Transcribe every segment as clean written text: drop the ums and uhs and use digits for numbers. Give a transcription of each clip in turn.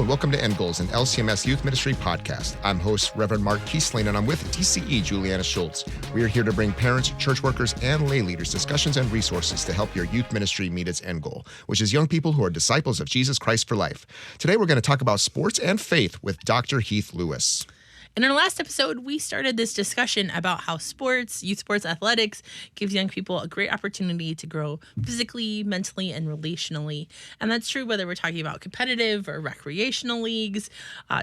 welcome to End Goals, an LCMS Youth Ministry podcast. I'm host Reverend Mark Kiesling, and I'm with DCE Julianna Schultz. We are here to bring parents, church workers, and lay leaders discussions and resources to help your youth ministry meet its end goal, which is young people who are disciples of Jesus Christ for life. Today, we're going to talk about sports and faith with Dr. Heath Lewis. In our last episode, we started this discussion about how sports, youth sports athletics, gives young people a great opportunity to grow physically, mentally, and relationally. And that's true whether we're talking about competitive or recreational leagues,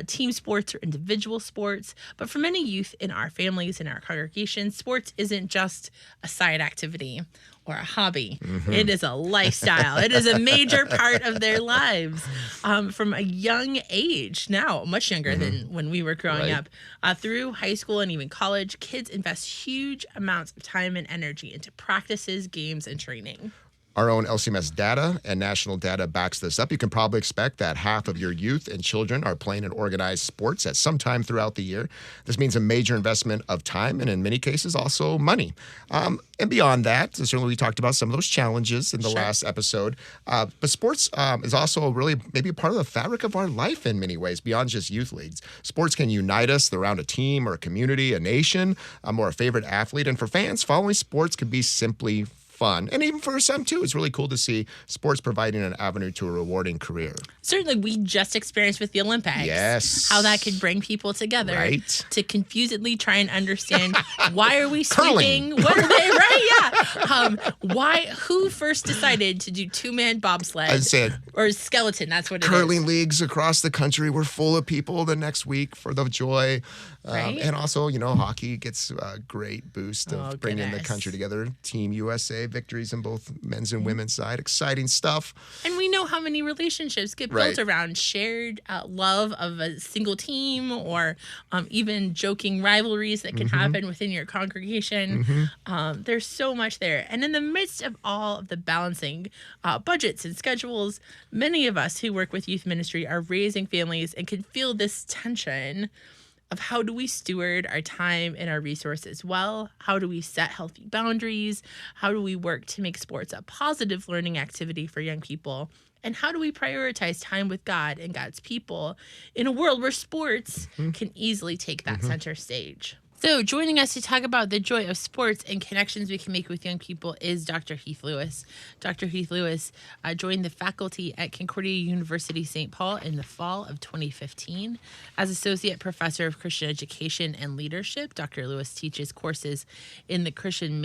team sports, or individual sports. But for many youth in our families, in our congregations, sports isn't just a side activity or a hobby. Mm-hmm. It is a lifestyle. It is a major part of their lives from a young age, now much younger than when we were growing up. Through high school and even college, kids invest huge amounts of time and energy into practices, games, and training. Our own LCMS data and national data backs this up. You can probably expect that half of your youth and children are playing in organized sports at some time throughout the year. This means a major investment of time and in many cases also money. And beyond that, certainly we talked about some of those challenges in the last episode. But sports is also really maybe a part of the fabric of our life in many ways, beyond just youth leagues. Sports can unite us around a team or a community, a nation, or a favorite athlete. And for fans, following sports can be simply fun. And even for some, too, it's really cool to see sports providing an avenue to a rewarding career. Certainly, we just experienced with the Olympics. Yes. How that could bring people together to confusedly try and understand why are we Curling. sweeping? What are they, right? Yeah. Who first decided to do two-man bobsled? Or skeleton, that's what it is. Curling leagues across the country were full of people the next week for the joy. And also, hockey gets a great boost of bringing the country together. Team USA victories on both men's and women's side. Exciting stuff. And we know how many relationships get built around shared love of a single team or even joking rivalries that can happen within your congregation. There's so much there. And in the midst of all of the balancing budgets and schedules, many of us who work with youth ministry are raising families and can feel this tension of how do we steward our time and our resources well? How do we set healthy boundaries? How do we work to make sports a positive learning activity for young people? And how do we prioritize time with God and God's people in a world where sports can easily take that center stage? So joining us to talk about the joy of sports and connections we can make with young people is Dr. Heath Lewis. Dr. Heath Lewis joined the faculty at Concordia University, St. Paul in the fall of 2015. As Associate Professor of Christian Education and Leadership, Dr. Lewis teaches courses in the Christian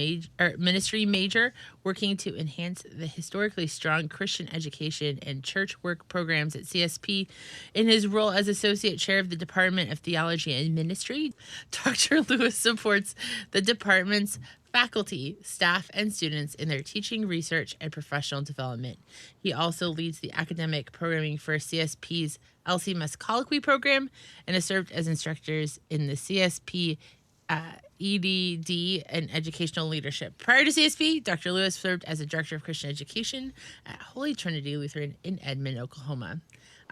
ministry major, working to enhance the historically strong Christian education and church work programs at CSP. In his role as Associate Chair of the Department of Theology and Ministry, Dr. Lewis supports the department's faculty, staff, and students in their teaching, research, and professional development. He also leads the academic programming for CSP's LCMS Colloquy program and has served as instructors in the CSP EDD and educational leadership. Prior to CSP, Dr. Lewis served as a director of Christian education at Holy Trinity Lutheran in Edmond, Oklahoma.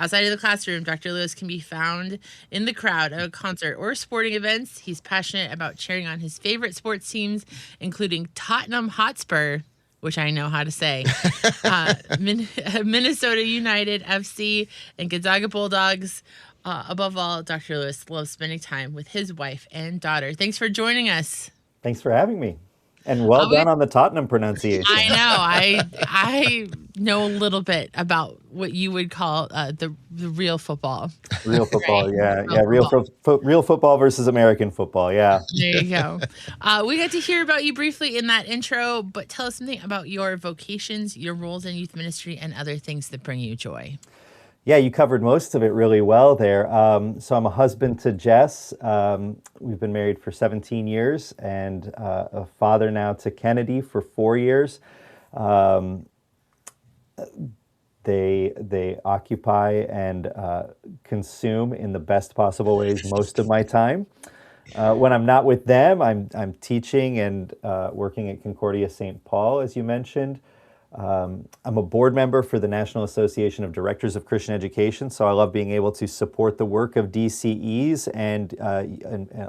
Outside of the classroom, Dr. Lewis can be found in the crowd at a concert or sporting events. He's passionate about cheering on his favorite sports teams, including Tottenham Hotspur, which I know how to say, Minnesota United FC, and Gonzaga Bulldogs. Above all, Dr. Lewis loves spending time with his wife and daughter. Thanks for joining us. Thanks for having me. And well done on the Tottenham pronunciation. I know. I know a little bit about what you would call the real football. Real football, real football versus American football, yeah. There you go. We got to hear about you briefly in that intro, but tell us something about your vocations, your roles in youth ministry, and other things that bring you joy. Yeah, you covered most of it really well there. So I'm a husband to Jess. We've been married for 17 years and a father now to Kennedy for 4 years. They occupy and consume in the best possible ways most of my time. When I'm not with them, I'm teaching and working at Concordia St. Paul, as you mentioned. I'm a board member for the National Association of Directors of Christian Education, so I love being able to support the work of DCEs and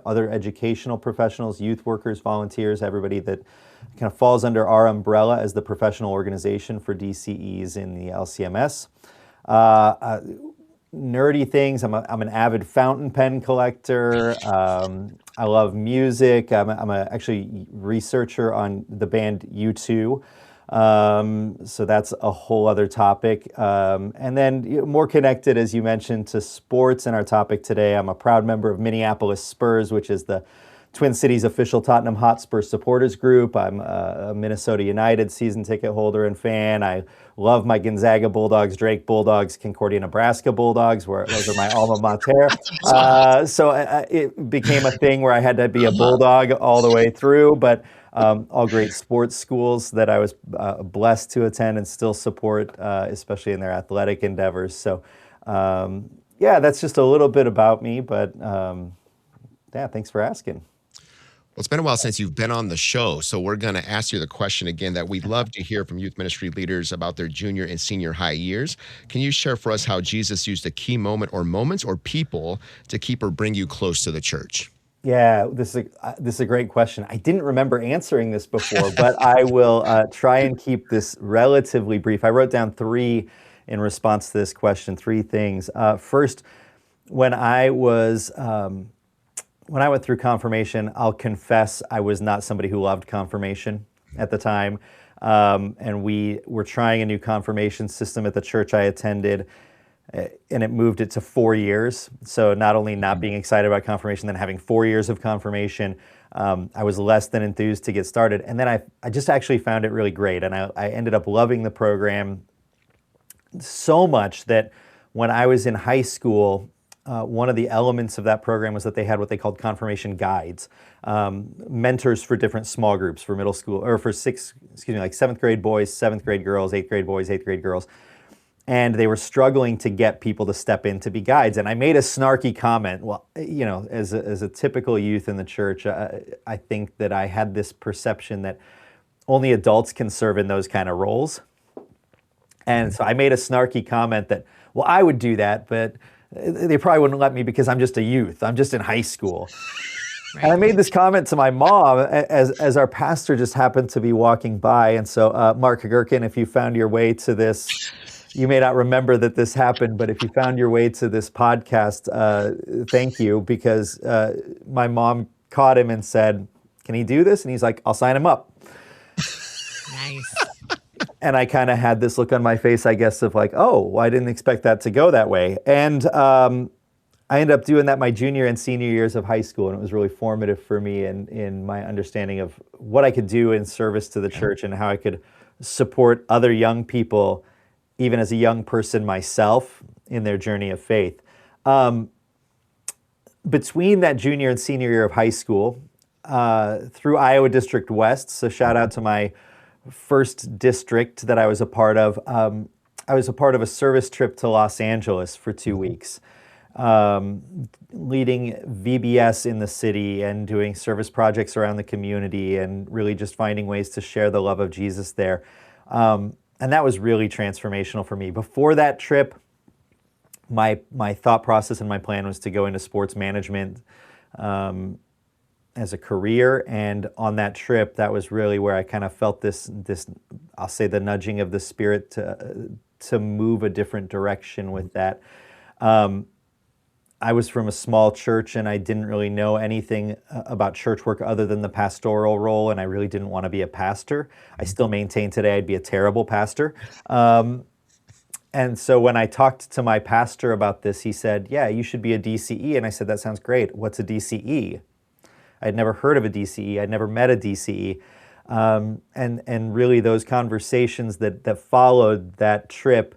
other educational professionals, youth workers, volunteers, everybody that kind of falls under our umbrella as the professional organization for DCEs in the LCMS. nerdy things. I'm an avid fountain pen collector. I love music. I'm actually researcher on the band U2. So that's a whole other topic. And then more connected, as you mentioned, to sports and our topic today. I'm a proud member of Minneapolis Spurs, which is the Twin Cities official Tottenham Hotspur supporters group. I'm a Minnesota United season ticket holder and fan. I love my Gonzaga Bulldogs, Drake Bulldogs, Concordia, Nebraska Bulldogs, where those are my alma mater. So it became a thing where I had to be a Bulldog all the way through, but all great sports schools that I was blessed to attend and still support, especially in their athletic endeavors. So yeah, that's just a little bit about me, but yeah, thanks for asking. Well, it's been a while since you've been on the show, so we're going to ask you the question again that we'd love to hear from youth ministry leaders about their junior and senior high years. Can you share for us how Jesus used a key moment or moments or people to keep or bring you close to the church? Yeah, this is a great question. I didn't remember answering this before, but I will try and keep this relatively brief. I wrote down 3 in response to this question, 3 things. First, when I went through confirmation, I'll confess I was not somebody who loved confirmation at the time. And we were trying a new confirmation system at the church I attended, and it moved it to 4 years. So not only not being excited about confirmation, then having 4 years of confirmation, I was less than enthused to get started. And then I just actually found it really great. And I ended up loving the program so much that when I was in high school, one of the elements of that program was that they had what they called confirmation guides, mentors for different small groups for middle school, or for 7th grade boys, 7th grade girls, 8th grade boys, 8th grade girls. And they were struggling to get people to step in to be guides. And I made a snarky comment. Well, you know, as a typical youth in the church, I think that I had this perception that only adults can serve in those kind of roles. And so I made a snarky comment that, well, I would do that, but they probably wouldn't let me because I'm just a youth. I'm just in high school. Right. And I made this comment to my mom as our pastor just happened to be walking by. And so, Mark Gherkin, if you found your way to this, you may not remember that this happened, but if you found your way to this podcast, thank you, because my mom caught him and said, "Can he do this?" And he's like, "I'll sign him up." Nice. And I kind of had this look on my face, I guess, of like, oh, well, I didn't expect that to go that way. And I ended up doing that my junior and senior years of high school, and it was really formative for me in my understanding of what I could do in service to the church and how I could support other young people, even as a young person myself, in their journey of faith. Between that junior and senior year of high school, through Iowa District West, so shout out to my first district that I was a part of. I was a part of a service trip to Los Angeles for 2 weeks, leading VBS in the city and doing service projects around the community and really just finding ways to share the love of Jesus there. And that was really transformational for me. Before that trip, my thought process and my plan was to go into sports management as a career, and on that trip, that was really where I kind of felt this I'll say the nudging of the Spirit to move a different direction with that. I was from a small church, and I didn't really know anything about church work other than the pastoral role, and I really didn't want to be a pastor. I still maintain today I'd be a terrible pastor. And so when I talked to my pastor about this, he said, "Yeah, you should be a DCE." And I said, "That sounds great. What's a DCE?" I'd never heard of a DCE. I'd never met a DCE. And really those conversations that followed that trip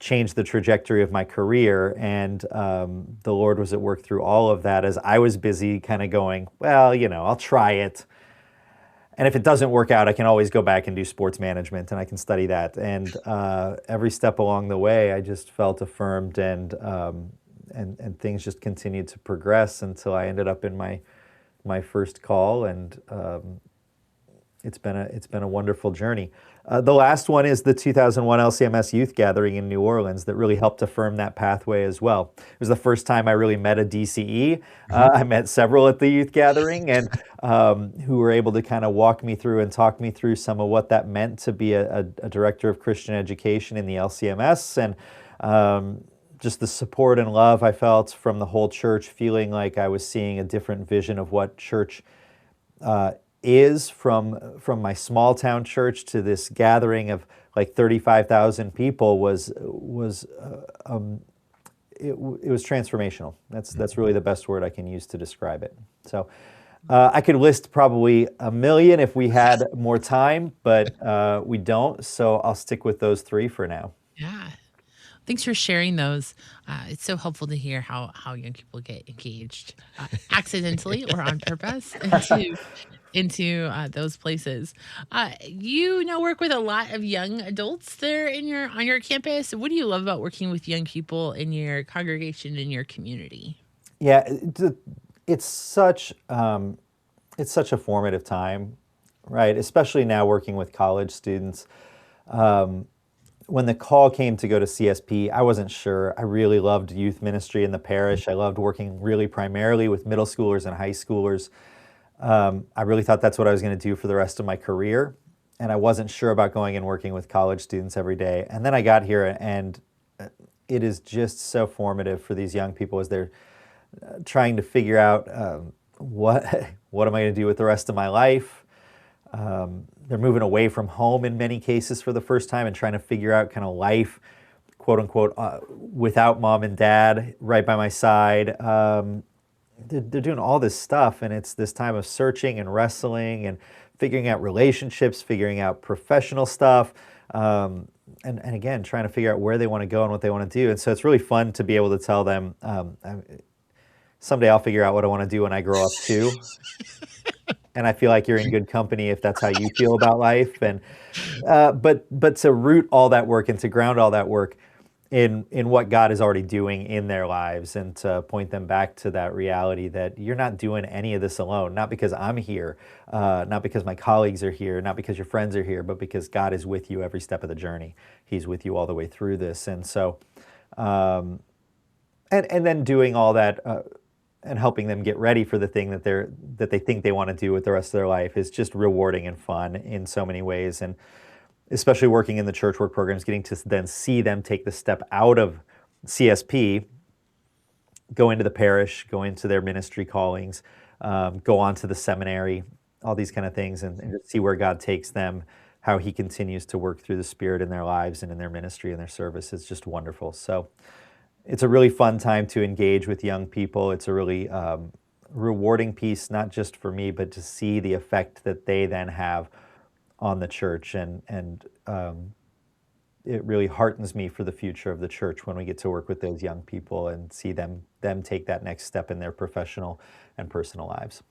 changed the trajectory of my career. And the Lord was at work through all of that as I was busy kind of going, well, you know, I'll try it. And if it doesn't work out, I can always go back and do sports management and I can study that. And every step along the way, I just felt affirmed and things just continued to progress until I ended up in my first call, and it's been a wonderful journey. The last one is the 2001 LCMS Youth Gathering in New Orleans that really helped affirm that pathway as well. It was the first time I really met a DCE. I met several at the youth gathering, and who were able to kind of walk me through and talk me through some of what that meant to be a director of Christian education in the LCMS, and just the support and love I felt from the whole church, feeling like I was seeing a different vision of what church is, from my small town church to this gathering of like 35,000 people was transformational. That's really the best word I can use to describe it. So I could list probably a million if we had more time, but we don't. So I'll stick with those three for now. Yeah. Thanks for sharing those. It's so helpful to hear how young people get engaged accidentally or on purpose into those places. You now work with a lot of young adults there on your campus. What do you love about working with young people in your congregation, in your community? Yeah, it's such a formative time, right? Especially now working with college students. When the call came to go to CSP, I wasn't sure. I really loved youth ministry in the parish. I loved working really primarily with middle schoolers and high schoolers. I really thought that's what I was going to do for the rest of my career. And I wasn't sure about going and working with college students every day. And then I got here, and it is just so formative for these young people as they're trying to figure out what am I going to do with the rest of my life. They're moving away from home in many cases for the first time and trying to figure out kind of life, quote unquote, without mom and dad right by my side. They're doing all this stuff, and it's this time of searching and wrestling and figuring out relationships, figuring out professional stuff, and again, trying to figure out where they want to go and what they want to do. And so it's really fun to be able to tell them, someday I'll figure out what I want to do when I grow up too. And I feel like you're in good company if that's how you feel about life. And but to root all that work and to ground all that work in what God is already doing in their lives, and to point them back to that reality that you're not doing any of this alone, not because I'm here, not because my colleagues are here, not because your friends are here, but because God is with you every step of the journey. He's with you all the way through this. And so, and then doing all that, and helping them get ready for the thing that they think they want to do with the rest of their life is just rewarding and fun in so many ways. And especially working in the church work programs, getting to then see them take the step out of CSP, go into the parish, go into their ministry callings, go on to the seminary, all these kind of things, and just see where God takes them, how he continues to work through the Spirit in their lives and in their ministry and their service is just wonderful. So it's a really fun time to engage with young people. It's a really rewarding piece, not just for me, but to see the effect that they then have on the church. And it really heartens me for the future of the church when we get to work with those young people and see them take that next step in their professional and personal lives.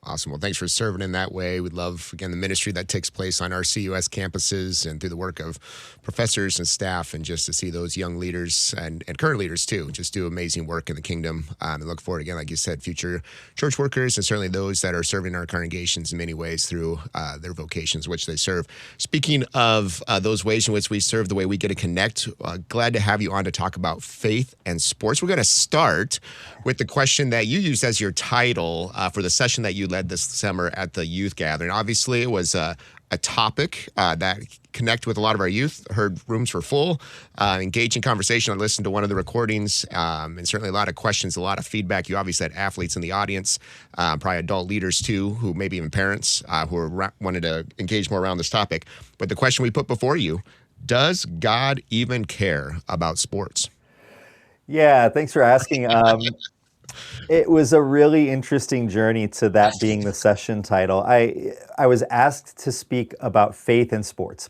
Awesome. Well, thanks for serving in that way. We love, again, the ministry that takes place on our CUS campuses and through the work of professors and staff, and just to see those young leaders and current leaders too, just do amazing work in the kingdom. And look forward, again, like you said, future church workers and certainly those that are serving our congregations in many ways through their vocations, which they serve. Speaking of those ways in which we serve, the way we get to connect, glad to have you on to talk about faith and sports. We're going to start with the question that you used as your title for the session that you led this summer at the youth gathering. Obviously, it was a topic that connected with a lot of our youth. Heard rooms were full, engaging conversation. I listened to one of the recordings, and certainly a lot of questions, a lot of feedback. You obviously had athletes in the audience, probably adult leaders too, who maybe even parents who wanted to engage more around this topic. But the question we put before you, does God even care about sports? Yeah, thanks for asking. It was a really interesting journey to that being the session title. I was asked to speak about faith in sports.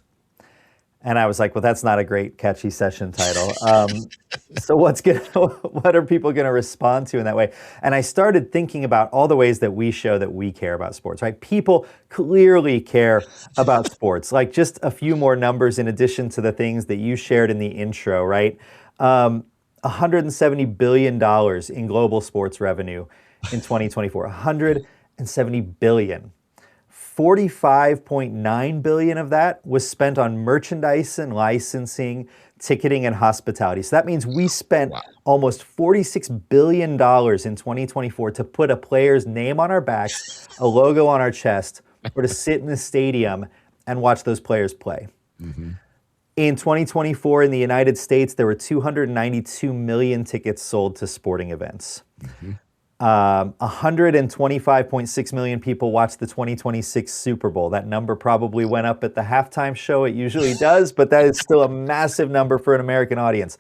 And I was like, well, that's not a great, catchy session title. So what are people going to respond to in that way? And I started thinking about all the ways that we show that we care about sports, right? People clearly care about sports. Like, just a few more numbers in addition to the things that you shared in the intro, right? $170 billion in global sports revenue in 2024. $170 billion. $45.9 billion of that was spent on merchandise and licensing, ticketing, and hospitality. So that means we spent almost $46 billion in 2024 to put a player's name on our backs, a logo on our chest, or to sit in the stadium and watch those players play. Mm-hmm. In 2024 in the United States, there were 292 million tickets sold to sporting events. 125.6 million people watched the 2026 Super Bowl. That number probably went up at the halftime show. It usually does, but that is still a massive number for an American audience.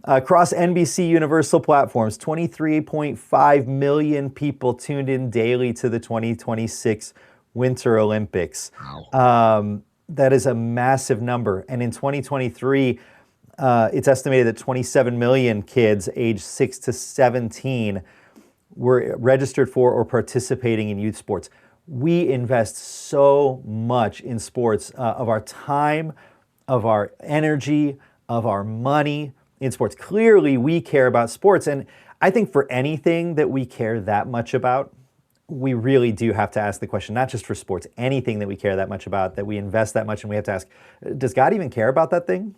Across NBC Universal platforms, 23.5 million people tuned in daily to the 2026 Winter Olympics. Wow. That is a massive number. And in 2023, it's estimated that 27 million kids aged 6 to 17 were registered for or participating in youth sports. We invest so much in sports, of our time, of our energy, of our money in sports. Clearly, we care about sports. And I think for anything that we care that much about, we really do have to ask the question, not just for sports, anything that we care that much about, that we invest that much, and we have to ask, does God even care about that thing?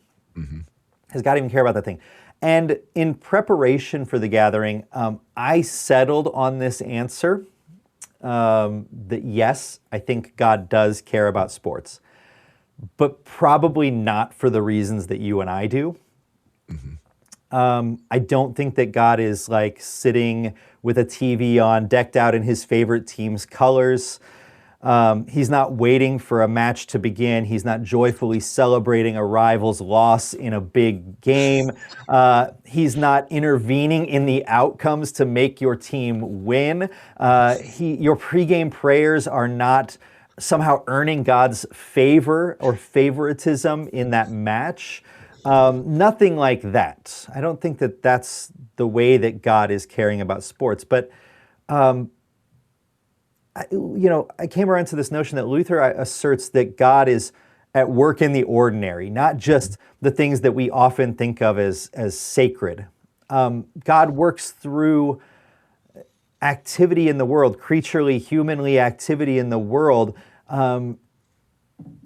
Does God even care about that thing? And in preparation for the gathering, I settled on this answer, that yes, I think God does care about sports, but probably not for the reasons that you and I do. I don't think that God is like sitting with a TV on, decked out in his favorite team's colors. He's not waiting for a match to begin. He's not joyfully celebrating a rival's loss in a big game. He's not intervening in the outcomes to make your team win. Your pregame prayers are not somehow earning God's favor or favoritism in that match. Nothing like that. I don't think that that's the way that God is caring about sports. But I came around to this notion that Luther asserts that God is at work in the ordinary, not just the things that we often think of as sacred. God works through activity in the world, creaturely, humanly activity in the world.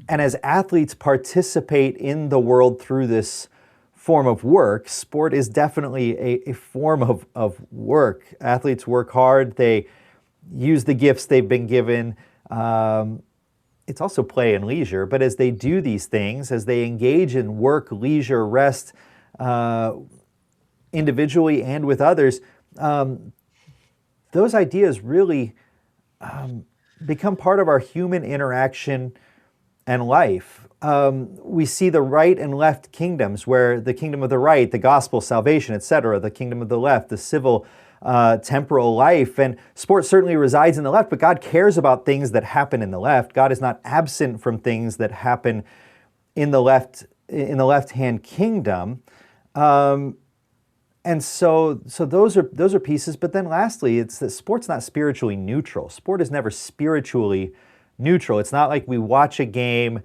And as athletes participate in the world through this form of work, sport is definitely a form of work. Athletes work hard. They use the gifts they've been given. It's also play and leisure, but as they do these things, as they engage in work, leisure, rest, individually and with others, those ideas really become part of our human interaction and life. We see the right and left kingdoms, where the kingdom of the right, the gospel, salvation, etc., the kingdom of the left, the civil, temporal life. And sport certainly resides in the left, but God cares about things that happen in the left. God is not absent from things that happen in the left-hand kingdom. And so those are pieces. But then lastly, it's that sport's not spiritually neutral. Sport is never spiritually neutral. It's not like we watch a game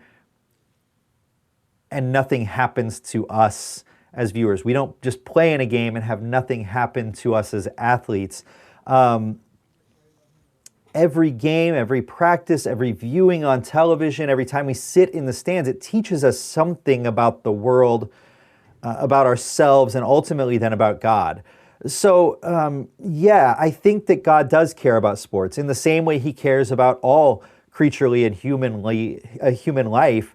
and nothing happens to us as viewers. We don't just play in a game and have nothing happen to us as athletes. Every game, every practice, every viewing on television, every time we sit in the stands, it teaches us something about the world, about ourselves, and ultimately then about God. So, I think that God does care about sports in the same way he cares about all creaturely and human life,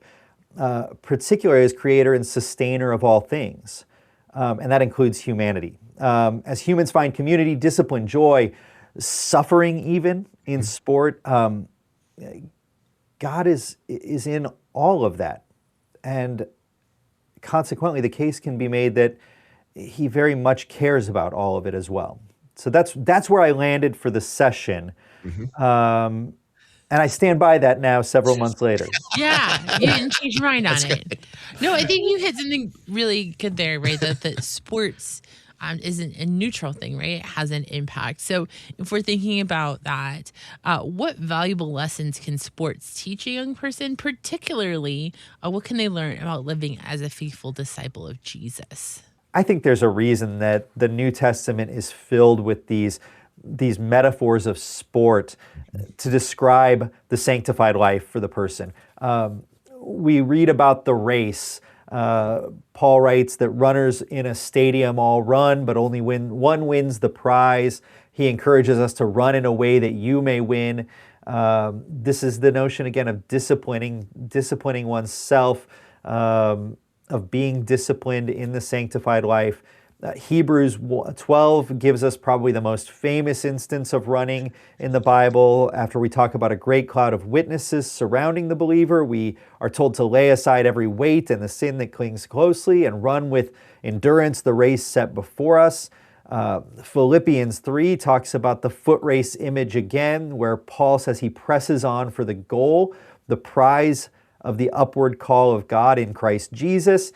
particularly as creator and sustainer of all things. And that includes humanity. As humans find community, discipline, joy, suffering even in sport, God is in all of that. And consequently, the case can be made that he very much cares about all of it as well. So that's where I landed for the session. And I stand by that now several months later. Yeah, you didn't change your mind on it. No, I think you hit something really good there, right? That sports isn't a neutral thing, right? It has an impact. So if we're thinking about that, what valuable lessons can sports teach a young person? Particularly, what can they learn about living as a faithful disciple of Jesus? I think there's a reason that the New Testament is filled with these metaphors of sport to describe the sanctified life for the person. We read about the race. Paul writes that runners in a stadium all run, but only one wins the prize. He encourages us to run in a way that you may win. This is the notion, again, of disciplining oneself. of being disciplined in the sanctified life. Hebrews 12 gives us probably the most famous instance of running in the Bible. After we talk about a great cloud of witnesses surrounding the believer, we are told to lay aside every weight and the sin that clings closely and run with endurance the race set before us. Philippians 3 talks about the foot race image again, where Paul says he presses on for the goal, the prize of the upward call of God in Christ Jesus.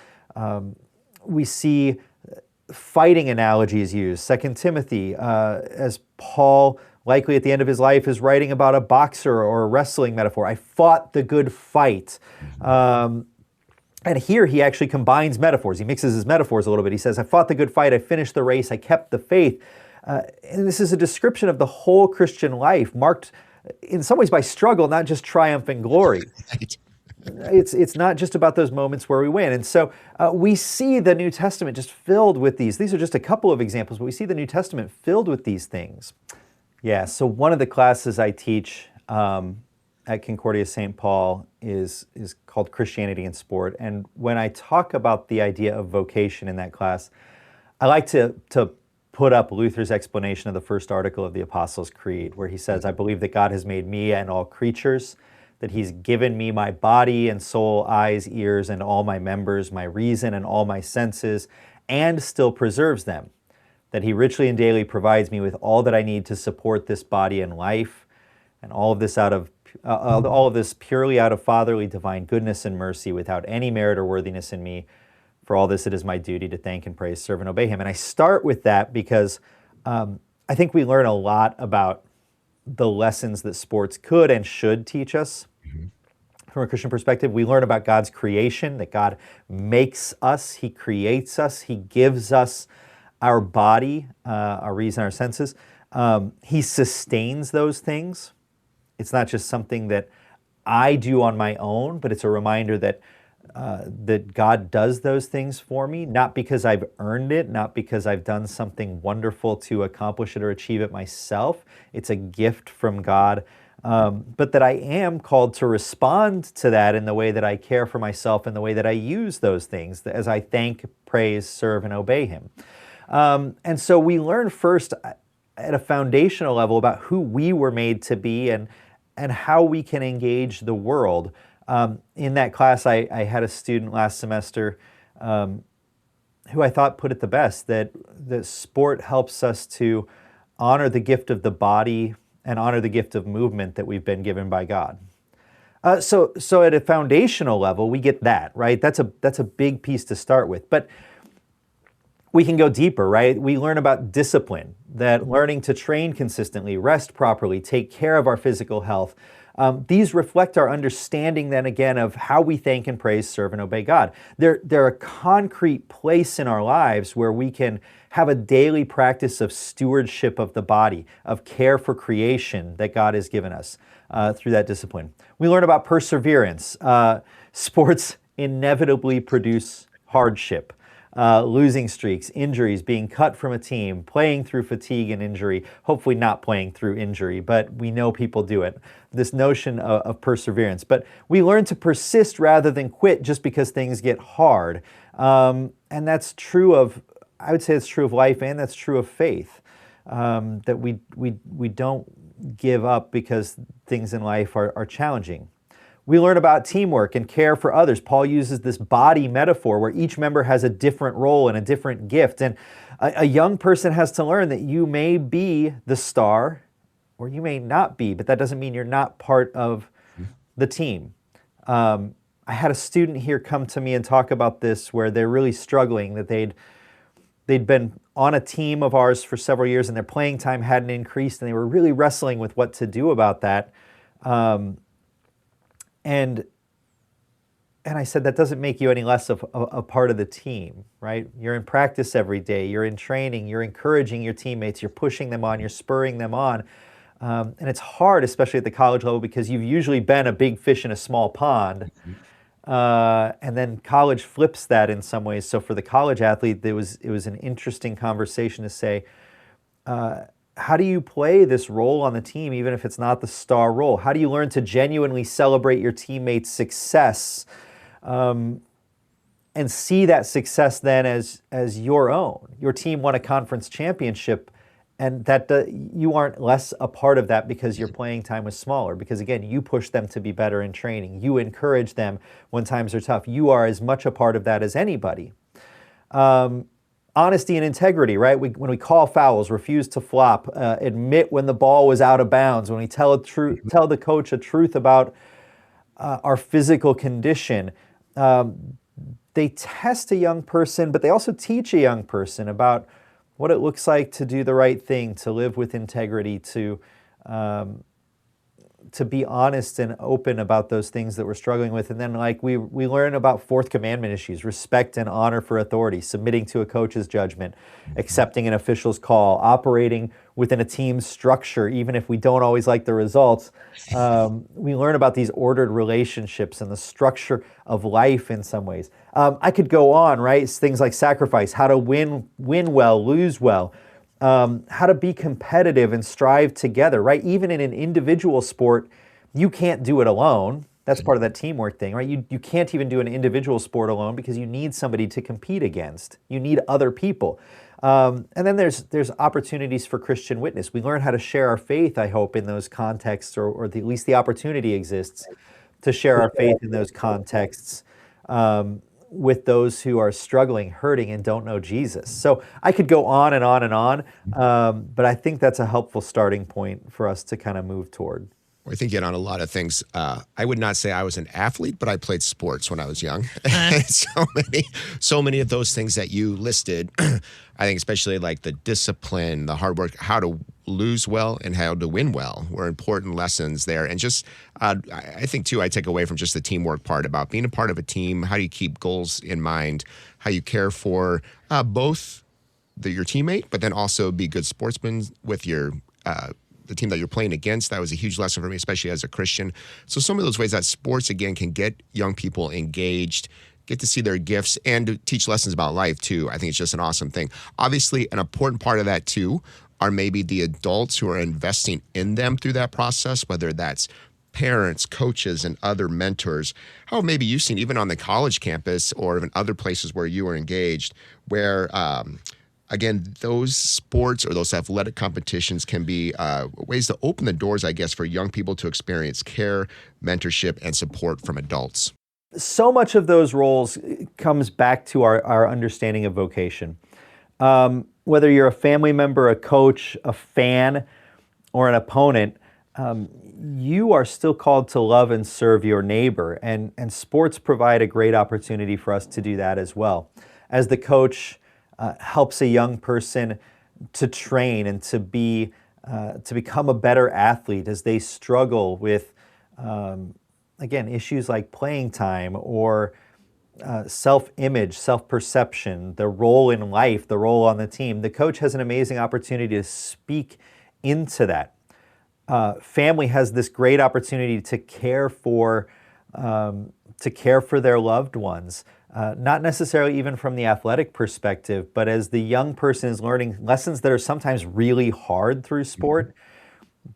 We see fighting analogies used. 2 Timothy, as Paul, likely at the end of his life, is writing about a boxer or a wrestling metaphor. I fought the good fight. And here he actually combines metaphors. He mixes his metaphors a little bit. He says, I fought the good fight, I finished the race, I kept the faith. And this is a description of the whole Christian life, marked in some ways by struggle, not just triumph and glory. It's not just about those moments where we win. And so we see the New Testament just filled with these. These are just a couple of examples, but we see the New Testament filled with these things. Yeah, so one of the classes I teach at Concordia St. Paul is called Christianity in Sport. And when I talk about the idea of vocation in that class, I like to put up Luther's explanation of the first article of the Apostles' Creed, where he says, I believe that God has made me and all creatures, that he's given me my body and soul, eyes, ears, and all my members, my reason and all my senses, and still preserves them, that he richly and daily provides me with all that I need to support this body and life, and all of this purely out of fatherly divine goodness and mercy, without any merit or worthiness in me. For all this, it is my duty to thank and praise, serve, and obey him. And I start with that because I think we learn a lot about the lessons that sports could and should teach us. From a Christian perspective, we learn about God's creation, that God makes us, he creates us, he gives us our body, our reason, our senses. He sustains those things. It's not just something that I do on my own, but it's a reminder that God does those things for me, not because I've earned it, not because I've done something wonderful to accomplish it or achieve it myself. It's a gift from God. But that I am called to respond to that in the way that I care for myself and the way that I use those things as I thank, praise, serve, and obey him. And so we learn first at a foundational level about who we were made to be and how we can engage the world. In that class, I had a student last semester who I thought put it the best, that sport helps us to honor the gift of the body and honor the gift of movement that we've been given by God. So at a foundational level, we get that, right? That's a big piece to start with. But we can go deeper, right? We learn about discipline, that learning to train consistently, rest properly, take care of our physical health. These reflect our understanding then again of how we thank and praise, serve, and obey God. They're a concrete place in our lives where we can have a daily practice of stewardship of the body, of care for creation that God has given us through that discipline. We learn about perseverance. Sports inevitably produce hardship. Losing streaks, injuries, being cut from a team, playing through fatigue and injury, hopefully not playing through injury, but we know people do it. This notion of perseverance. But we learn to persist rather than quit just because things get hard. And that's true of, I would say it's true of life and that's true of faith. That we don't give up because things in life are challenging. We learn about teamwork and care for others. Paul uses this body metaphor where each member has a different role and a different gift. And a young person has to learn that you may be the star or you may not be, but that doesn't mean you're not part of the team. I had a student here come to me and talk about this where they're really struggling, that they'd been on a team of ours for several years and their playing time hadn't increased and they were really wrestling with what to do about that. And I said, that doesn't make you any less of a part of the team, right? You're in practice every day. You're in training. You're encouraging your teammates. You're pushing them on. You're spurring them on. And it's hard, especially at the college level, because you've usually been a big fish in a small pond. And then college flips that in some ways. So for the college athlete, it was an interesting conversation to say, how do you play this role on the team, even if it's not the star role? How do you learn to genuinely celebrate your teammates' success? and see that success then as your own. Your team won a conference championship, and that you aren't less a part of that because your playing time was smaller. Because again, you push them to be better in training. You encourage them when times are tough. You are as much a part of that as anybody. Honesty and integrity, right? When we call fouls, refuse to flop, admit when the ball was out of bounds, when we tell the coach a truth about our physical condition. They test a young person, but they also teach a young person about what it looks like to do the right thing, to live with integrity, to be honest and open about those things that we're struggling with. And then like we learn about fourth commandment issues, respect and honor for authority, submitting to a coach's judgment, accepting an official's call, operating within a team structure, even if we don't always like the results. We learn about these ordered relationships and the structure of life in some ways. I could go on, right? It's things like sacrifice, how to win well, lose well. How to be competitive and strive together, right? Even in an individual sport, you can't do it alone. That's part of that teamwork thing, right? You can't even do an individual sport alone because you need somebody to compete against. You need other people. And then there's opportunities for Christian witness. We learn how to share our faith, I hope, in those contexts, or at least the opportunity exists to share our faith in those contexts. With those who are struggling, hurting, and don't know Jesus. So I could go on and on and on, but I think that's a helpful starting point for us to kind of move toward. Well, I think you hit on a lot of things. I would not say I was an athlete, but I played sports when I was young. So many of those things that you listed, I think especially like the discipline, the hard work, how to lose well and how to win well were important lessons there. And just, I think too, I take away from just the teamwork part about being a part of a team. How do you keep goals in mind? How you care for both your teammate, but then also be good sportsmen with your the team that you're playing against. That was a huge lesson for me, especially as a Christian. So some of those ways that sports, again, can get young people engaged, get to see their gifts, and to teach lessons about life, too. I think it's just an awesome thing. Obviously, an important part of that, too, are maybe the adults who are investing in them through that process, whether that's parents, coaches, and other mentors. How maybe you've seen, even on the college campus or even other places where you are engaged, where again, those sports or those athletic competitions can be ways to open the doors, I guess, for young people to experience care, mentorship, and support from adults. So much of those roles comes back to our understanding of vocation. Whether you're a family member, a coach, a fan, or an opponent, you are still called to love and serve your neighbor. And sports provide a great opportunity for us to do that as well. As the coach helps a young person to train and to become a better athlete as they struggle with, again, issues like playing time or self-image, self-perception, the role in life, the role on the team. The coach has an amazing opportunity to speak into that. Family has this great opportunity to care for their loved ones. Not necessarily even from the athletic perspective, but as the young person is learning lessons that are sometimes really hard through sport,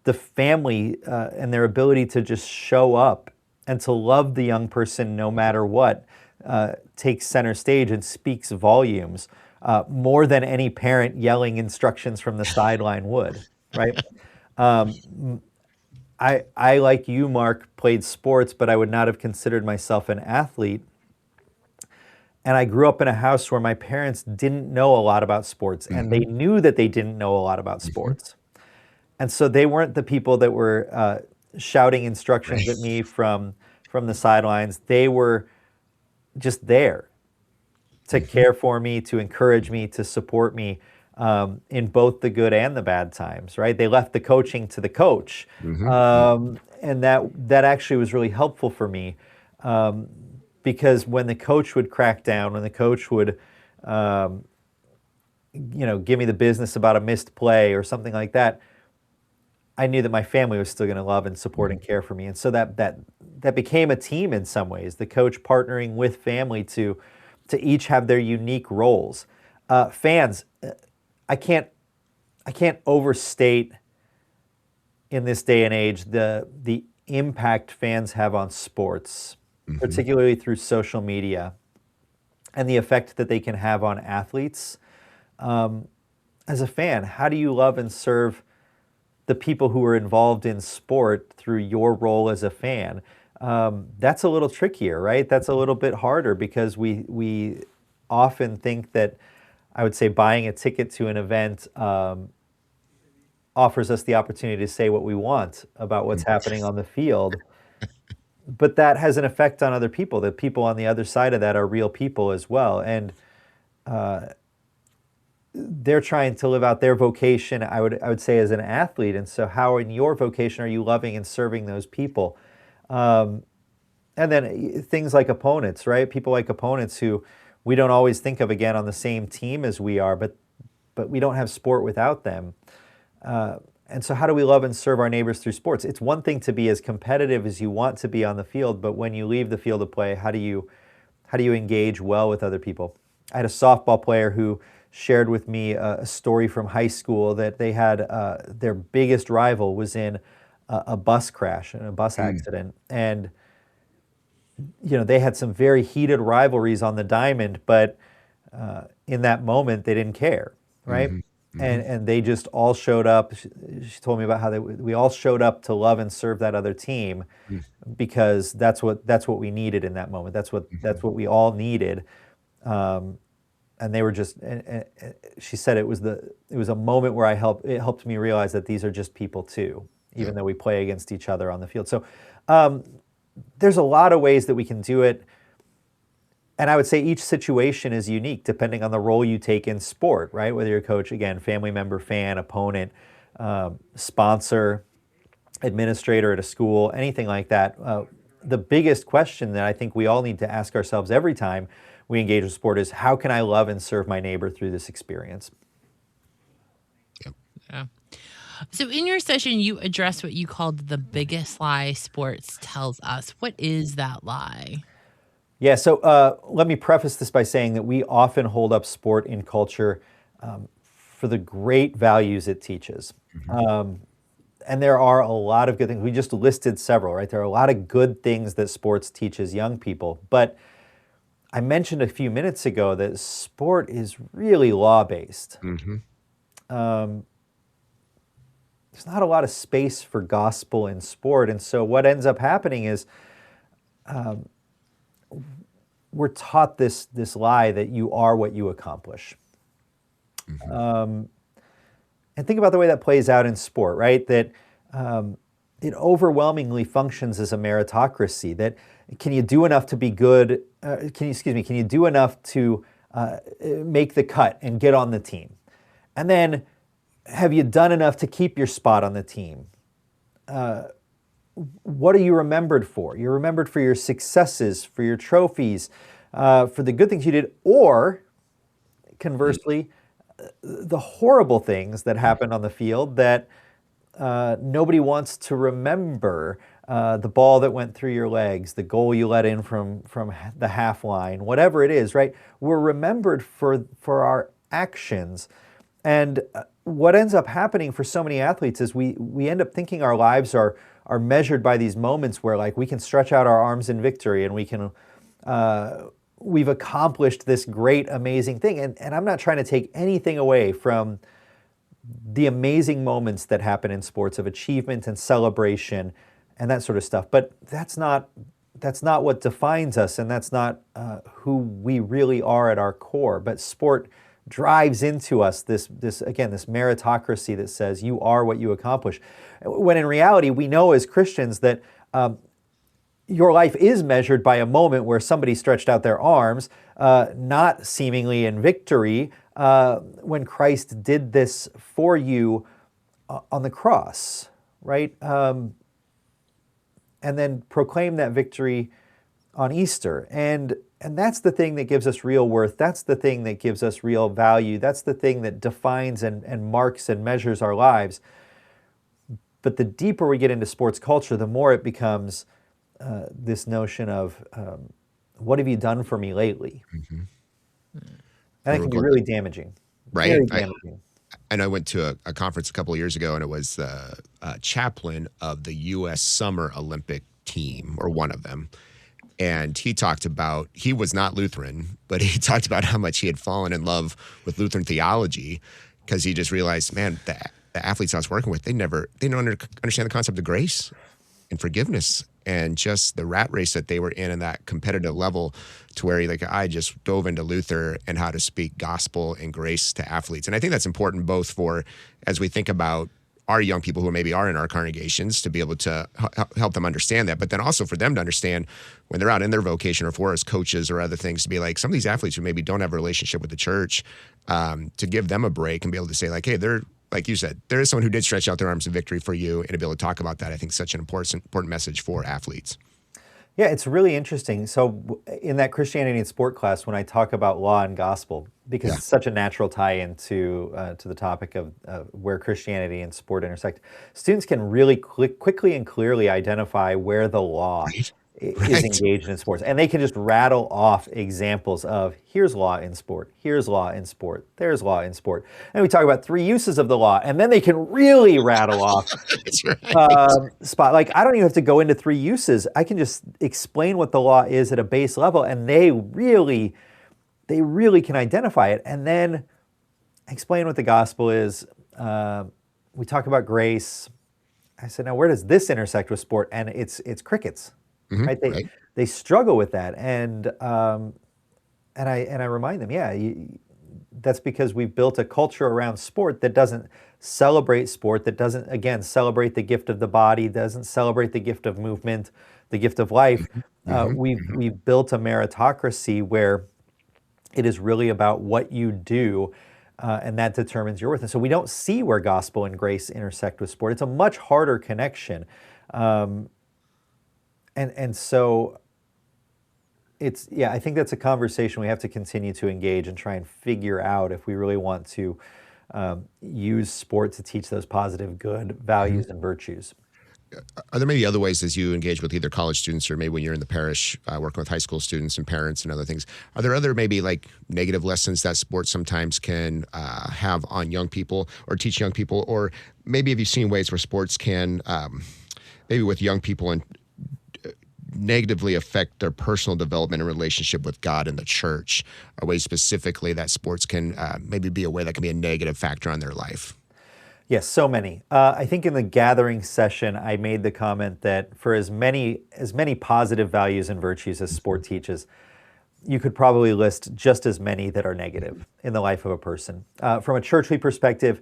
the family and their ability to just show up and to love the young person no matter what takes center stage and speaks volumes more than any parent yelling instructions from the sideline would, right? I, like you, Mark, played sports, but I would not have considered myself an athlete. And I grew up in a house where my parents didn't know a lot about sports, and they knew that they didn't know a lot about sports. And so they weren't the people that were shouting instructions at me from the sidelines. They were just there to care for me, to encourage me, to support me in both the good and the bad times, right? They left the coaching to the coach. And that actually was really helpful for me. Because when the coach would crack down, when the coach would, give me the business about a missed play or something like that, I knew that my family was still going to love and support and care for me. And so that became a team in some ways. The coach partnering with family to each have their unique roles. Fans, I can't overstate in this day and age the impact fans have on sports. Particularly through social media. and the effect that they can have on athletes. As a fan, how do you love and serve the people who are involved in sport through your role as a fan? That's a little trickier, right? That's a little bit harder because we often think that, I would say, buying a ticket to an event offers us the opportunity to say what we want about what's happening on the field. But that has an effect on other people. The people on the other side of that are real people as well. And they're trying to live out their vocation, I would say, as an athlete. And so how in your vocation are you loving and serving those people? And then things like opponents, right? People like opponents who we don't always think of, again, on the same team as we are, but we don't have sport without them. And so how do we love and serve our neighbors through sports? It's one thing to be as competitive as you want to be on the field, but when you leave the field of play, how do you engage well with other people? I had a softball player who shared with me a story from high school that they had their biggest rival was in a bus crash and a bus accident. And, they had some very heated rivalries on the diamond, but in that moment, they didn't care, right? And they just all showed up. She told me about how we all showed up to love and serve that other team because that's what we needed in that moment. That's what we all needed. And they were just. And she said it was a moment where it helped me realize that these are just people too, even though we play against each other on the field. So there's a lot of ways that we can do it. And I would say each situation is unique depending on the role you take in sport, right? Whether you're a coach, again, family member, fan, opponent, sponsor, administrator at a school, anything like that. The biggest question that I think we all need to ask ourselves every time we engage with sport is, how can I love and serve my neighbor through this experience? Yeah. So in your session, you addressed what you called the biggest lie sports tells us. What is that lie? Yeah, so let me preface this by saying that we often hold up sport in culture for the great values it teaches. And there are a lot of good things. We just listed several, right? There are a lot of good things that sports teaches young people. But I mentioned a few minutes ago that sport is really law-based. There's not a lot of space for gospel in sport. And so what ends up happening is we're taught this lie that you are what you accomplish. And think about the way that plays out in sport, right? That it overwhelmingly functions as a meritocracy. That can you do enough to be good? Can you do enough to make the cut and get on the team? And then have you done enough to keep your spot on the team? What are you remembered for? You're remembered for your successes, for your trophies, for the good things you did, or conversely, the horrible things that happened on the field that nobody wants to remember. The ball that went through your legs, the goal you let in from the half line, whatever it is, right? We're remembered for our actions. And what ends up happening for so many athletes is we end up thinking our lives are measured by these moments where, like, we can stretch out our arms in victory and we've accomplished this great, amazing thing. And I'm not trying to take anything away from the amazing moments that happen in sports of achievement and celebration and that sort of stuff. But that's not what defines us, and that's not who we really are at our core. But sport drives into us this meritocracy that says you are what you accomplish. When in reality, we know as Christians that your life is measured by a moment where somebody stretched out their arms, not seemingly in victory, when Christ did this for you on the cross, right? And then proclaim that victory on Easter. And that's the thing that gives us real worth. That's the thing that gives us real value. That's the thing that defines and marks and measures our lives. But the deeper we get into sports culture, the more it becomes this notion of what have you done for me lately? And that can be really damaging. Right. Very damaging. And I went to a conference a couple of years ago, and it was a chaplain of the U.S. Summer Olympic team, or one of them. And he talked about, he was not Lutheran, but he talked about how much he had fallen in love with Lutheran theology because he just realized, man, the athletes I was working with, they don't understand the concept of grace and forgiveness and just the rat race that they were in that competitive level to where I just dove into Luther and how to speak gospel and grace to athletes. And I think that's important both for, as we think about our young people who maybe are in our congregations, to be able to help them understand that, but then also for them to understand when they're out in their vocation or for as coaches or other things, to be like some of these athletes who maybe don't have a relationship with the church, to give them a break and be able to say like, hey, they're, like you said, there is someone who did stretch out their arms in victory for you, and to be able to talk about that, I think is such an important message for athletes. Yeah, it's really interesting. So in that Christianity and sport class, when I talk about law and gospel, because it's such a natural tie-in to the topic of where Christianity and sport intersect, students can really quickly and clearly identify where the law is engaged in sports. And they can just rattle off examples of, here's law in sport, here's law in sport, there's law in sport. And we talk about 3 uses of the law, and then they can really rattle off spot. Like, I don't even have to go into 3 uses. I can just explain what the law is at a base level, and they really can identify it. And then explain what the gospel is. We talk about grace. I said, now where does this intersect with sport? And it's crickets. Right? They struggle with that, and I remind them, that's because we've built a culture around sport that doesn't celebrate sport, that doesn't, again, celebrate the gift of the body, doesn't celebrate the gift of movement, the gift of life. We've built a meritocracy where it is really about what you do, and that determines your worth. And so we don't see where gospel and grace intersect with sport. It's a much harder connection. And so it's, I think that's a conversation we have to continue to engage and try and figure out if we really want to use sport to teach those positive, good values and virtues. Are there maybe other ways as you engage with either college students or maybe when you're in the parish working with high school students and parents and other things, are there other maybe like negative lessons that sports sometimes can have on young people or teach young people? Or maybe have you seen ways where sports can, maybe with young people and negatively affect their personal development and relationship with God and the church, or ways specifically that sports can maybe be a way that can be a negative factor on their life? Yes, so many. I think in the gathering session, I made the comment that for as many positive values and virtues as sport teaches, you could probably list just as many that are negative in the life of a person. From a churchly perspective,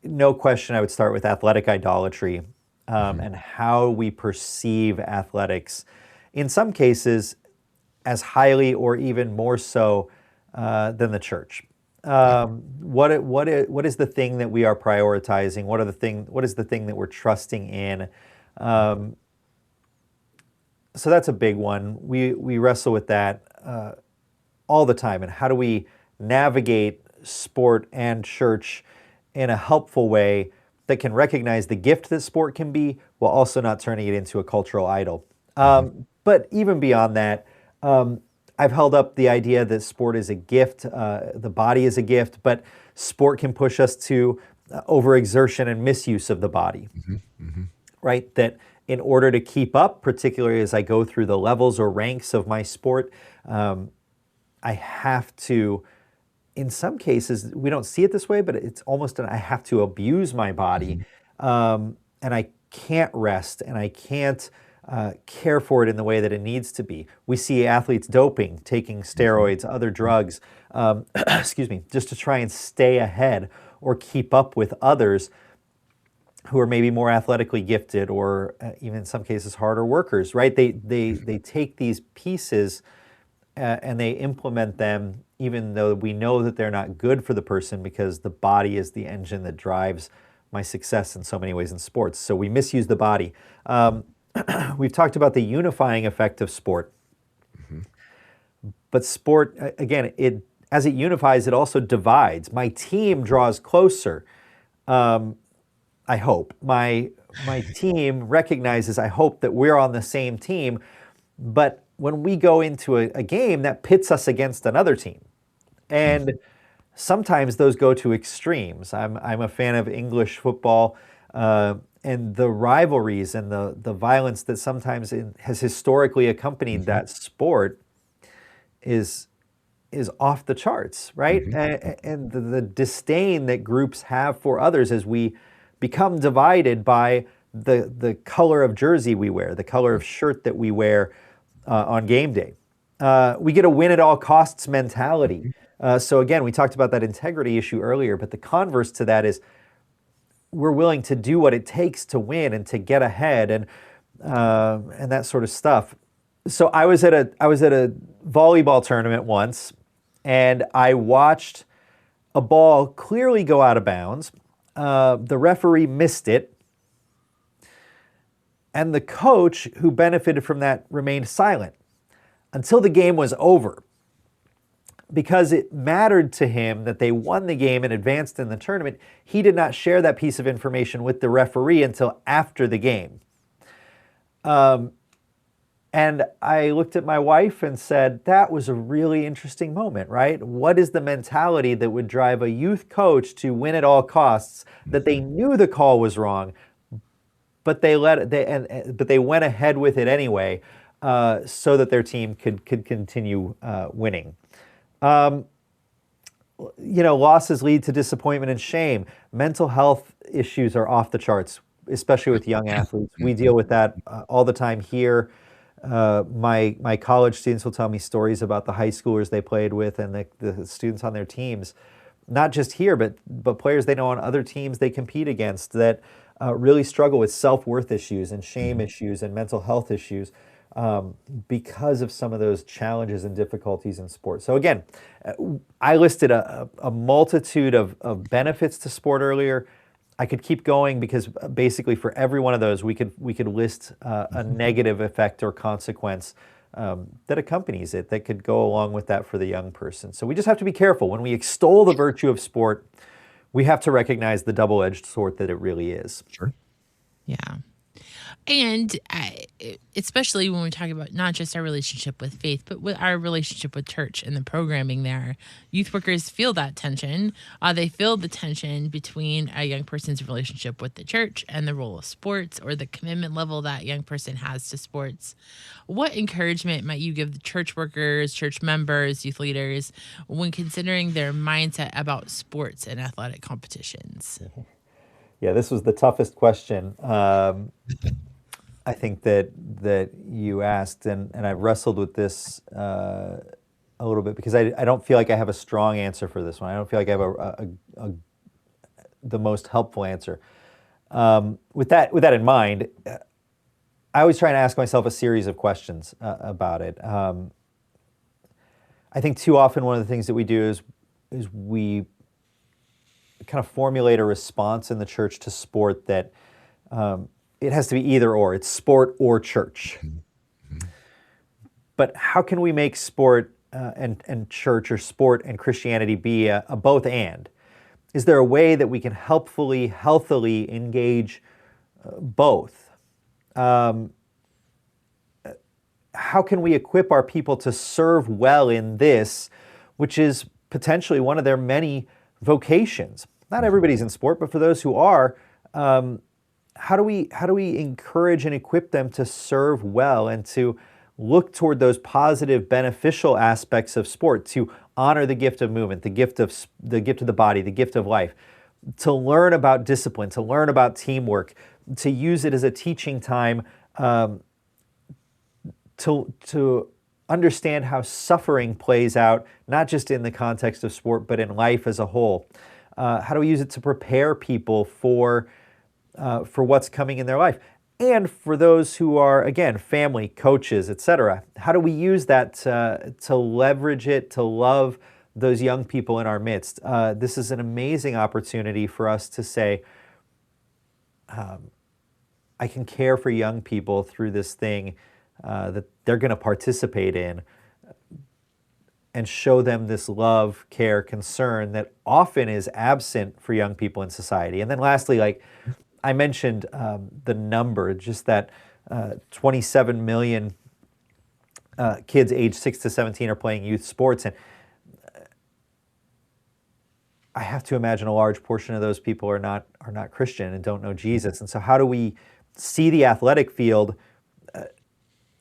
no question I would start with athletic idolatry. And how we perceive athletics, in some cases, as highly or even more so than the church. What is the thing that we are prioritizing? What is the thing that we're trusting in? So that's a big one. We wrestle with that all the time. And how do we navigate sport and church in a helpful way that can recognize the gift that sport can be, while also not turning it into a cultural idol. But even beyond that, I've held up the idea that sport is a gift, the body is a gift, but sport can push us to overexertion and misuse of the body, right? That in order to keep up, particularly as I go through the levels or ranks of my sport, I have to, in some cases, we don't see it this way, but it's almost I have to abuse my body, and I can't rest, and I can't care for it in the way that it needs to be. We see athletes doping, taking steroids, other drugs, just to try and stay ahead or keep up with others who are maybe more athletically gifted, or even in some cases harder workers, right? They take these pieces and they implement them, even though we know that they're not good for the person, because the body is the engine that drives my success in so many ways in sports. So we misuse the body. We've talked about the unifying effect of sport. But sport, again, as it unifies, it also divides. My team draws closer, I hope. My team recognizes, I hope, that we're on the same team. But when we go into a game, that pits us against another team. And sometimes those go to extremes. I'm a fan of English football, and the rivalries and the violence that sometimes has historically accompanied that sport is off the charts, right? And the disdain that groups have for others as we become divided by the color of jersey we wear, the color of shirt that we wear on game day. We get a win at all costs mentality. So again, we talked about that integrity issue earlier, but the converse to that is we're willing to do what it takes to win and to get ahead and that sort of stuff. So I was at a volleyball tournament once, and I watched a ball clearly go out of bounds. The referee missed it, and the coach, who benefited from that, remained silent until the game was over, because it mattered to him that they won the game and advanced in the tournament. He did not share that piece of information with the referee until after the game. And I looked at my wife and said, that was a really interesting moment, right? What is the mentality that would drive a youth coach to win at all costs, that they knew the call was wrong, but they went ahead with it anyway, so that their team could continue winning. Losses lead to disappointment and shame. Mental health issues are off the charts, especially with young athletes. We deal with that all the time here. My college students will tell me stories about the high schoolers they played with and the students on their teams, not just here, but players they know on other teams they compete against that really struggle with self-worth issues and shame issues and mental health issues because of some of those challenges and difficulties in sport. So again, I listed a multitude of benefits to sport earlier. I could keep going because basically for every one of those, we could list a negative effect or consequence that accompanies it that could go along with that for the young person. So we just have to be careful. When we extol the virtue of sport, we have to recognize the double-edged sword that it really is. Sure. Yeah. And especially when we talk about not just our relationship with faith, but with our relationship with church and the programming there, youth workers feel that tension. They feel the tension between a young person's relationship with the church and the role of sports, or the commitment level that young person has to sports. What encouragement might you give the church workers, church members, youth leaders when considering their mindset about sports and athletic competitions? Yeah, this was the toughest question. I think that you asked, and I've wrestled with this a little bit because I don't feel like I have a strong answer for this one. I don't feel like I have the most helpful answer. With that in mind, I always try and ask myself a series of questions about it. I think too often one of the things that we do is we kind of formulate a response in the church to sport that it has to be either or. It's sport or church. But how can we make sport and church, or sport and Christianity, be a both and? Is there a way that we can healthily engage both? How can we equip our people to serve well in this, which is potentially one of their many vocations? Not everybody's in sport, but for those who are, how do we encourage and equip them to serve well and to look toward those positive, beneficial aspects of sport, to honor the gift of movement, the gift of the body, the gift of life, to learn about discipline, to learn about teamwork, to use it as a teaching time, to understand how suffering plays out, not just in the context of sport, but in life as a whole. How do we use it to prepare people for what's coming in their life? And for those who are, again, family, coaches, etc., how do we use that to leverage it, to love those young people in our midst? This is an amazing opportunity for us to say, I can care for young people through this thing that they're going to participate in, and show them this love, care, concern that often is absent for young people in society. And then lastly, like I mentioned, the number, just that 27 million kids aged 6 to 17 are playing youth sports. And I have to imagine a large portion of those people are not Christian and don't know Jesus. And so how do we see the athletic field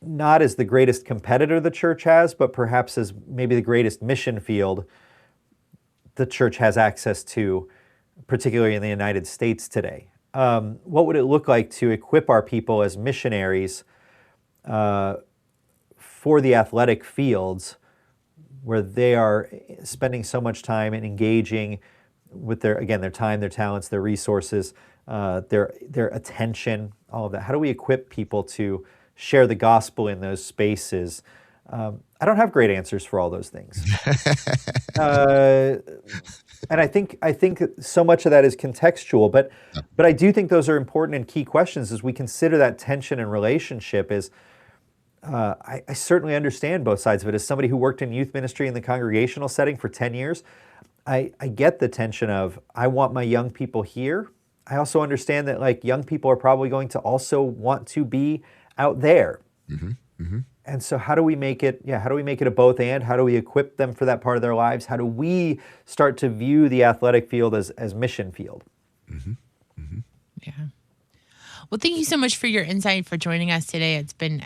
not as the greatest competitor the church has, but perhaps as maybe the greatest mission field the church has access to, particularly in the United States today? What would it look like to equip our people as missionaries for the athletic fields, where they are spending so much time and engaging with their time, their talents, their resources, their attention, all of that? How do we equip people to share the gospel in those spaces? I don't have great answers for all those things. And I think so much of that is contextual, but I do think those are important and key questions as we consider that tension and relationship. I certainly understand both sides of it. As somebody who worked in youth ministry in the congregational setting for 10 years, I get the tension of, I want my young people here. I also understand that like young people are probably going to also want to be out there. Mm-hmm. Mm-hmm. And so how do we make it a both and? How do we equip them for that part of their lives? How do we start to view the athletic field as mission field? Mm-hmm. Mm-hmm. Yeah. Well, thank you so much for your insight, for joining us today. It's been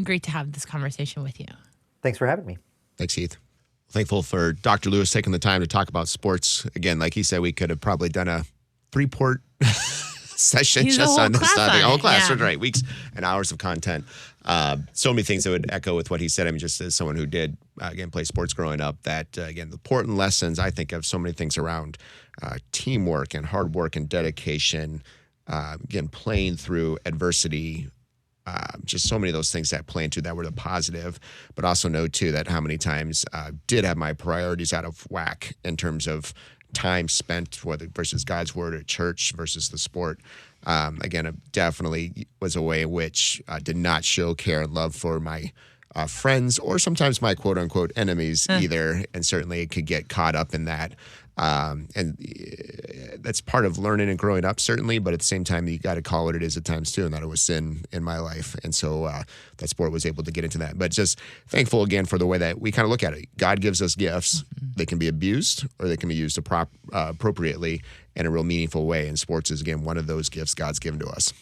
great to have this conversation with you. Thanks for having me. Thanks, Heath. Thankful for Dr. Lewis taking the time to talk about sports. Again, like he said, we could have probably done a 3-part session just on this topic. Whole class, yeah. Right? Weeks and hours of content. So many things that would echo with what he said. I mean, just as someone who did, again, play sports growing up, that, again, the important lessons, I think, of so many things around teamwork and hard work and dedication, again, playing through adversity, just so many of those things that play into that were the positive, but also know, too, that how many times did have my priorities out of whack in terms of time spent versus God's word at church versus the sport. Again, it definitely was a way in which I did not show care and love for my friends or sometimes my quote unquote enemies either. And certainly it could get caught up in that. And that's part of learning and growing up, certainly, but at the same time, you got to call it it is at times too, and that it was sin in my life. And so that sport was able to get into that. But just thankful again for the way that we kind of look at it. God gives us gifts. Mm-hmm. They can be abused or they can be used appropriately in a real meaningful way. And sports is, again, one of those gifts God's given to us.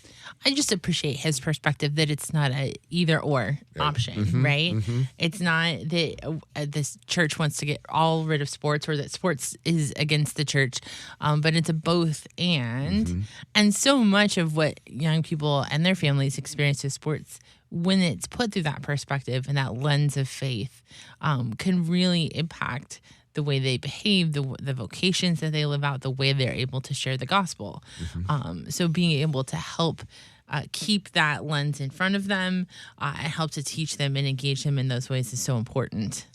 I just appreciate his perspective that it's not a either or option, mm-hmm, right? Mm-hmm. It's not that this church wants to get all rid of sports or that sports is against the church, but it's a both and. Mm-hmm. And so much of what young people and their families experience with sports, when it's put through that perspective and that lens of faith, can really impact the way they behave, the vocations that they live out, the way they're able to share the gospel. Mm-hmm. So being able to help keep that lens in front of them and help to teach them and engage them in those ways is so important.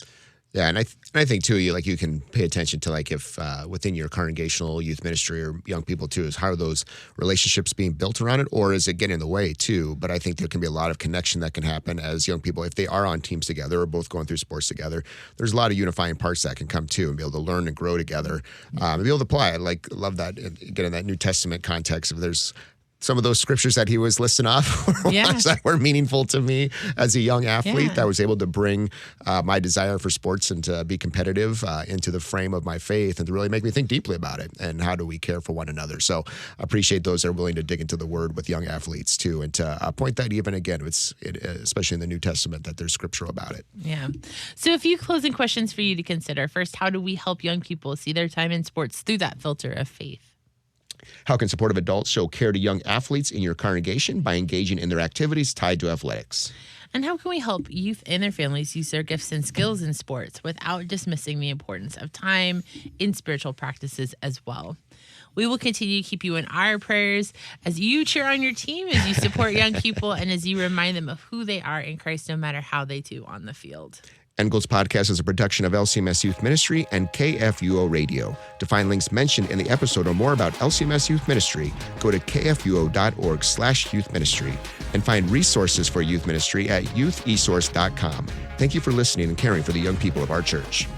Yeah, and I think too, you can pay attention to if within your congregational youth ministry or young people too, is how are those relationships being built around it, or is it getting in the way too? But I think there can be a lot of connection that can happen as young people, if they are on teams together or both going through sports together. There's a lot of unifying parts that can come too, and be able to learn and grow together, and be able to apply. I love that, again, in that New Testament context. If there's some of those scriptures that he was listing off were ones that were meaningful to me as a young athlete, that was able to bring my desire for sports and to be competitive into the frame of my faith and to really make me think deeply about it and how do we care for one another. So I appreciate those that are willing to dig into the word with young athletes too, and to point that even again, especially in the New Testament, that there's scripture about it. Yeah. So a few closing questions for you to consider. First, how do we help young people see their time in sports through that filter of faith? How can supportive adults show care to young athletes in your congregation by engaging in their activities tied to athletics? And how can we help youth and their families use their gifts and skills in sports without dismissing the importance of time in spiritual practices as well? We will continue to keep you in our prayers as you cheer on your team, as you support young people, and as you remind them of who they are in Christ, no matter how they do on the field. End Goals Podcast is a production of LCMS Youth Ministry and KFUO Radio. To find links mentioned in the episode or more about LCMS Youth Ministry, go to kfuo.org/youth ministry and find resources for youth ministry at youthesource.com. Thank you for listening and caring for the young people of our church.